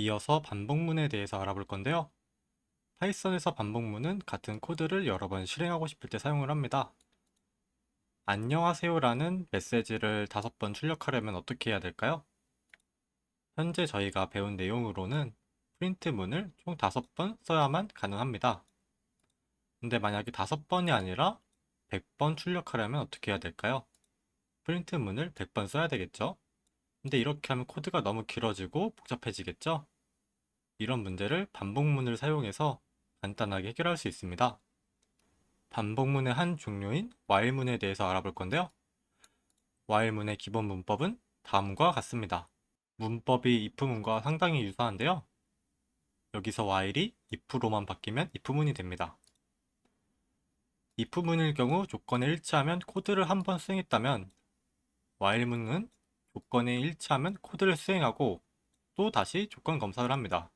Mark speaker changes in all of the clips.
Speaker 1: 이어서 반복문에 대해서 알아볼 건데요. 파이썬에서 반복문은 같은 코드를 여러 번 실행하고 싶을 때 사용을 합니다. 안녕하세요라는 메시지를 5번 출력하려면 어떻게 해야 될까요? 현재 저희가 배운 내용으로는 프린트문을 총 5번 써야만 가능합니다. 근데 만약에 5번이 아니라 100번 출력하려면 어떻게 해야 될까요? 프린트문을 100번 써야 되겠죠? 근데 이렇게 하면 코드가 너무 길어지고 복잡해지겠죠? 이런 문제를 반복문을 사용해서 간단하게 해결할 수 있습니다. 반복문의 한 종류인 while문에 대해서 알아볼 건데요. while문의 기본 문법은 다음과 같습니다. 문법이 if문과 상당히 유사한데요. 여기서 while이 if로만 바뀌면 if문이 됩니다. if문일 경우 조건에 일치하면 코드를 한 번 수행했다면 while문은 조건에 일치하면 코드를 수행하고 또 다시 조건 검사를 합니다.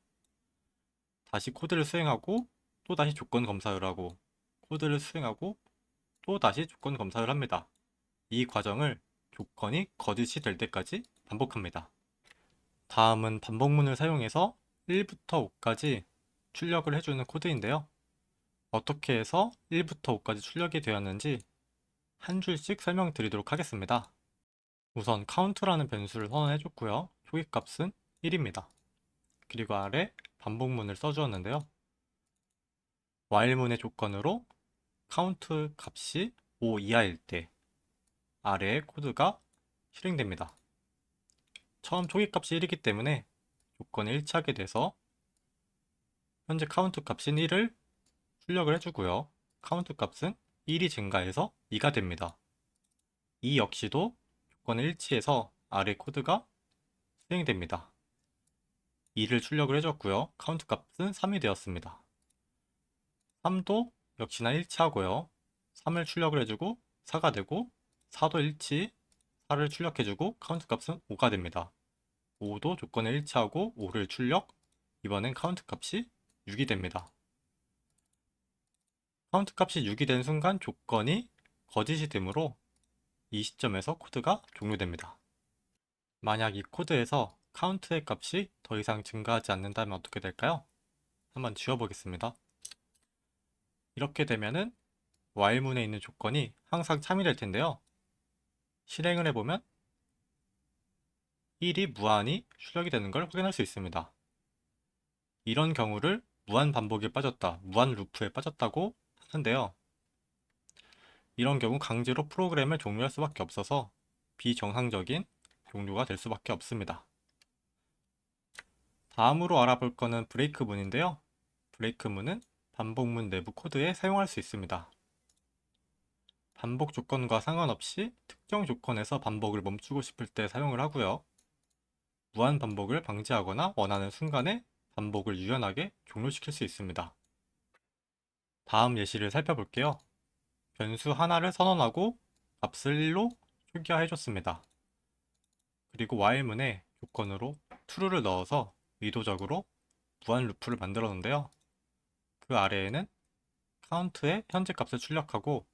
Speaker 1: 다시 코드를 수행하고 또 다시 조건 검사를 하고 코드를 수행하고 또 다시 조건 검사를 합니다. 이 과정을 조건이 거짓이 될 때까지 반복합니다. 다음은 반복문을 사용해서 1부터 5까지 출력을 해주는 코드인데요. 어떻게 해서 1부터 5까지 출력이 되었는지 한 줄씩 설명드리도록 하겠습니다. 우선 count라는 변수를 선언해줬고요. 초기값은 1입니다. 그리고 아래 반복문을 써주었는데요. while문의 조건으로 count 값이 5 이하일 때 아래의 코드가 실행됩니다. 처음 초기값이 1이기 때문에 조건에 일치하게 돼서 현재 카운트 값인 1을 출력을 해주고요. 카운트 값은 1이 증가해서 2가 됩니다. 이 역시도 조건에 일치해서 아래 코드가 수행됩니다. 2를 출력을 해줬고요. 카운트 값은 3이 되었습니다. 3도 역시나 일치하고요. 3을 출력을 해주고 4가 되고 4도 일치, 4를 출력해주고 카운트 값은 5가 됩니다. 5도 조건에 일치하고 5를 출력, 이번엔 카운트 값이 6이 됩니다. 카운트 값이 6이 된 순간 조건이 거짓이 되므로 이 시점에서 코드가 종료됩니다. 만약 이 코드에서 카운트의 값이 더 이상 증가하지 않는다면 어떻게 될까요? 한번 지워보겠습니다. 이렇게 되면은 while문에 있는 조건이 항상 참이 될 텐데요. 실행을 해보면 1이 무한히 출력이 되는 걸 확인할 수 있습니다. 이런 경우를 무한 반복에 빠졌다, 무한 루프에 빠졌다고 하는데요. 이런 경우 강제로 프로그램을 종료할 수밖에 없어서 비정상적인 종류가 될 수밖에 없습니다. 다음으로 알아볼 거는 브레이크문인데요. 브레이크문은 반복문 내부 코드에 사용할 수 있습니다. 반복 조건과 상관없이 특정 조건에서 반복을 멈추고 싶을 때 사용을 하고요. 무한 반복을 방지하거나 원하는 순간에 반복을 유연하게 종료시킬 수 있습니다. 다음 예시를 살펴볼게요. 변수 하나를 선언하고 값을 1로 초기화해줬습니다. 그리고 while문에 조건으로 true를 넣어서 의도적으로 무한 루프를 만들었는데요. 그 아래에는 count의 현재 값을 출력하고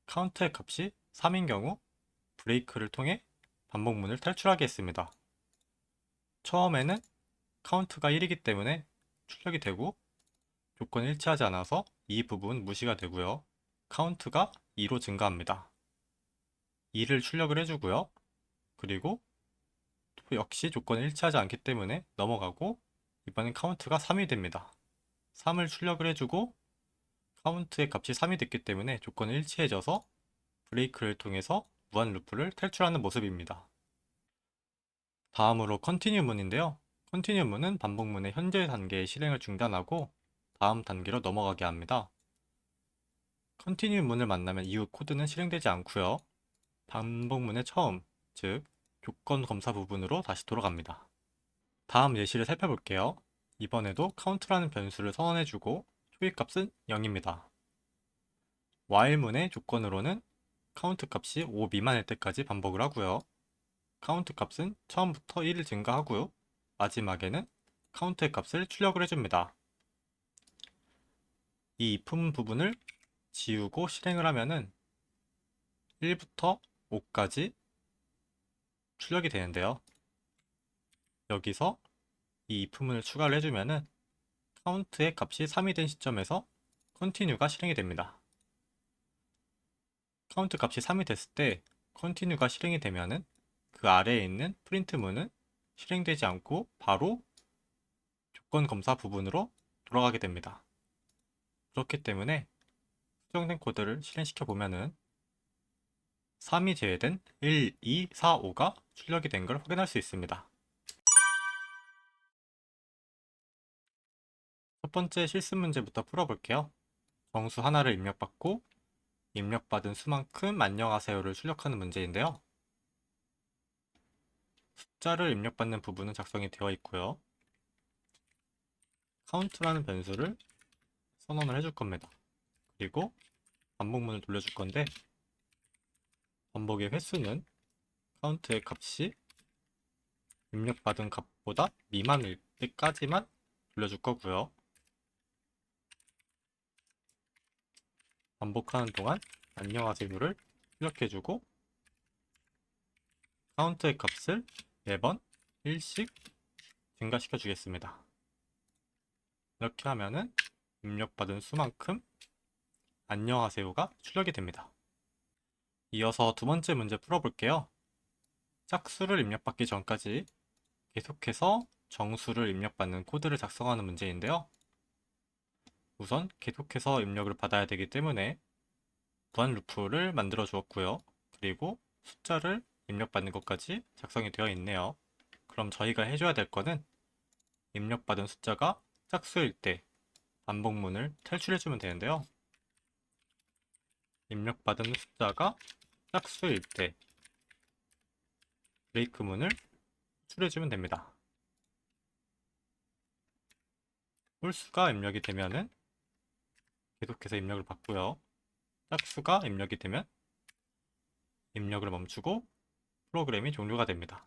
Speaker 1: count의 값이 3인 경우 브레이크를 통해 반복문을 탈출하게 했습니다. 처음에는 count가 1이기 때문에 출력이 되고 조건이 일치하지 않아서 이 부분 무시가 되고요. count가 2로 증가합니다. 2를 출력을 해주고요. 그리고 또 역시 조건이 일치하지 않기 때문에 넘어가고 이번엔 count가 3이 됩니다. 3을 출력을 해주고 카운트의 값이 3이 됐기 때문에 조건이 일치해져서 브레이크를 통해서 무한 루프를 탈출하는 모습입니다. 다음으로 컨티뉴문인데요. 컨티뉴문은 반복문의 현재 단계의 실행을 중단하고 다음 단계로 넘어가게 합니다. 컨티뉴문을 만나면 이후 코드는 실행되지 않고요. 반복문의 처음, 즉 조건 검사 부분으로 다시 돌아갑니다. 다음 예시를 살펴볼게요. 이번에도 count라는 변수를 선언해주고 초기값은 0입니다. while문의 조건으로는 count 값이 5 미만일 때까지 반복을 하고요. count 값은 처음부터 1을 증가하고요. 마지막에는 count의 값을 출력을 해줍니다. 이 if 부분을 지우고 실행을 하면은 1부터 5까지 출력이 되는데요. 여기서 이 if문을 추가를 해주면은 카운트의 값이 3이 된 시점에서 continue가 실행이 됩니다. 카운트 값이 3이 됐을 때 continue가 실행이 되면은 그 아래에 있는 프린트문은 실행되지 않고 바로 조건 검사 부분으로 돌아가게 됩니다. 그렇기 때문에 수정된 코드를 실행시켜 보면은 3이 제외된 1, 2, 4, 5가 출력이 된 걸 확인할 수 있습니다. 첫 번째 실습 문제부터 풀어볼게요. 정수 하나를 입력받고 입력받은 수만큼 안녕하세요를 출력하는 문제인데요. 숫자를 입력받는 부분은 작성이 되어 있고요. count라는 변수를 선언을 해줄 겁니다. 그리고 반복문을 돌려줄 건데 반복의 횟수는 count의 값이 입력받은 값보다 미만일 때까지만 돌려줄 거고요. 반복하는 동안 안녕하세요를 출력해주고 count의 값을 매번 1씩 증가시켜 주겠습니다. 이렇게 하면은 입력받은 수만큼 안녕하세요가 출력이 됩니다. 이어서 두 번째 문제 풀어볼게요. 짝수를 입력받기 전까지 계속해서 정수를 입력받는 코드를 작성하는 문제인데요. 우선 계속해서 입력을 받아야 되기 때문에 무한 루프를 만들어 주었고요. 그리고 숫자를 입력받는 것까지 작성이 되어 있네요. 그럼 저희가 해줘야 될 거는 입력받은 숫자가 짝수일 때 반복문을 탈출해주면 되는데요. 입력받은 숫자가 짝수일 때 브레이크문을 탈출해주면 됩니다. 홀수가 입력이 되면은 계속해서 입력을 받고요. 짝수가 입력이 되면 입력을 멈추고 프로그램이 종료가 됩니다.